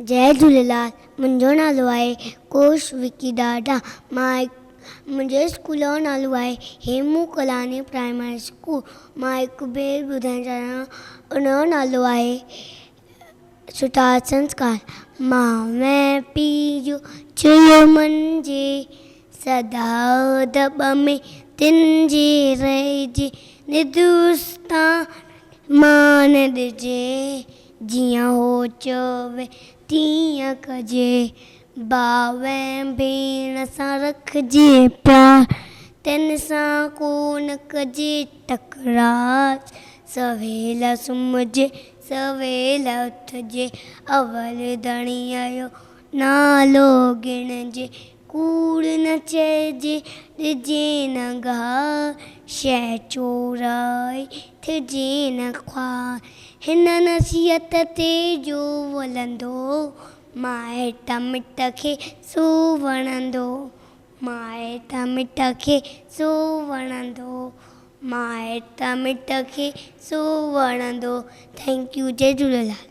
जय झूलेलाल। मुंहिंजो नालो आहे कोश विकी ॾाढा। मुंहिंजे स्कूल जो नालो आहे हेमू कलानी प्राइमरी स्कूल। मां हिकु ॿिए ॿुधाइणु चाहियां, उनजो नालो आहे सुठा संस्कार। मां पीउ जो चयो मंझे सदा दॿ में तिन जे रहिजे निदुस्ता मान ॾिजे जीअं हो चवे तीअं कजे भाउ भेण सां रखिजे प्यार तिन सां कोन कजे तकरार सवेल सुम्हिजे सवेल उथिजे अवल धणीअ जो नालो गिणजे कूड़ न चइजे ॾिजे न गाह शइ चोराए थिजे न ख्वार हिन नसीहत ते जो वलंदो माइट मिट खे सो वणंदो माइट मिट खे सो वणंदो माइट मिट खे सो वणंदो। Thank you. जय झूलेलाल।